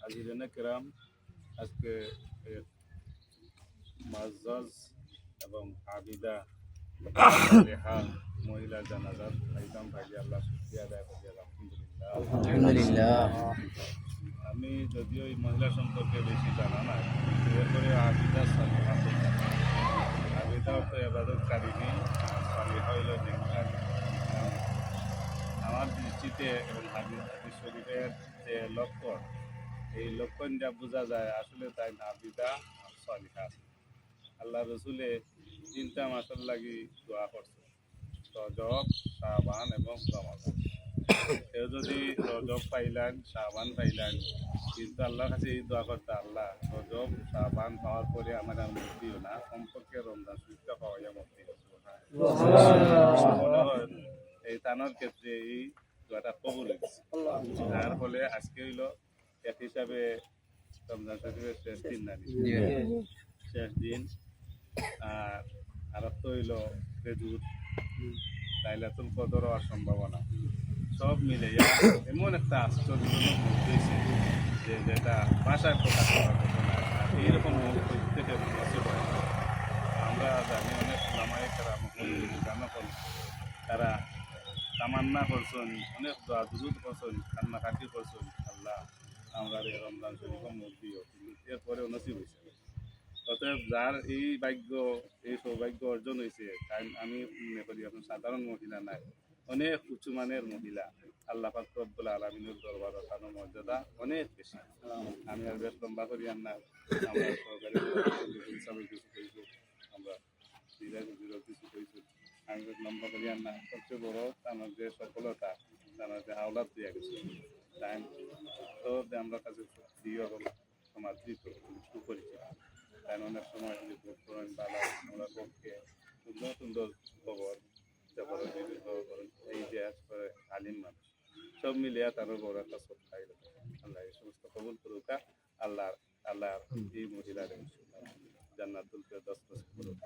আজিরানা কেরাম আজকে মাজ্জাজ এবং আবিদা রেহা মহিলা জানাজার আইতাম ভাই আল্লাহ শুকরিয়া আদায় করি আলহামদুলিল্লাহ। আলহামদুলিল্লাহ। আমি যদিও এই মহিলা সম্পর্কে বেশি জানা নাই, এরপরে আবিদা সালিহা আবিদা অর্থ এবাদত কারিনী, সালিহা হইল নেককার। আমার দৃষ্টিতে এবং হাদিস শরীফের যে লক্ষণ, এই লক্ষণ যা বোঝা যায় আসলে তাই আবিদা সালিহা। আল্লাহ রসুলে 3টা মাসের লাগি দোয়া করছে, রজব, শাবান এবং রমাদান। কেউ যদি রজব পাইলেন, শাবান পাইলেন, কিন্তু আল্লাহর কাছে এই দোয়া করতে, আল্লাহ রজব শাবান পাওয়ার পরে আমার আর মুক্তিও না, কমপক্ষে রমজান শরীফটা পাওয়া যায় মুক্তি। মনে হয় এই তানোর ক্ষেত্রে এই দোয়াটা কবুল হয়েছে। তার ফলে আজকে হইল এক হিসাবে রমজান শরীফের শেষ দিন না, শেষ দিন। আর তো হইল খেজুর, লাইলাতুল কদর হওয়ার সম্ভাবনা, সব মিলে এমন একটা আশ্চর্যজনক মুহূর্ত হয়েছে যে যেটা ভাষায় প্রকাশ করা যাবে না। আর এইরকম মুহূর্ত থেকে নসিব হয় না। আমরা জানি অনেক ওলামায়ে কেরাম তারা তামান্না করছেন, অনেক দোয়া দুরুদ করছেন, কান্নাকাটি করছেন, আল্লাহ আমরা এই রমজান শরীফ মুক্তিও, কিন্তু এরপরেও নসিব হয়েছে। অতএব যার এই ভাগ্য, এই সৌভাগ্য অর্জন হয়েছে, তাই আমি মনে করি এখন সাধারণ মহিলা নাই, অনেক উঁচু মানের মহিলা। আল্লাহ পাক রব্বুল আলামিনের দরবারে তার মর্যাদা অনেক বেশি। আমি আর বেশ লম্বা করি আর না, আমরা সরকারি কিছু কইছি, আমরা কিছু কইছি, আমি বেশ লম্বা করি আর না। সবচেয়ে বড় আমার যে সফলতা, তারা যে আওলাদ দিয়ে গেছে, তাই তো আমরা কাছে প্রিয় এবং সমাদৃত সুপরিচিত। তাই অনেক সময় বালা আমরা পক্ষে সুন্দর সুন্দর খবর, তারপরে বিভিন্ন এই যে আলিম মানুষ, সব মিলিয়ে তারও বড় একটা সব খাইল। আল্লাহ এই সমস্ত কবুল করুকা। আল্লাহ আল্লাহ এই মহিলার জান্নাতুল ফেরদাউস করুকা।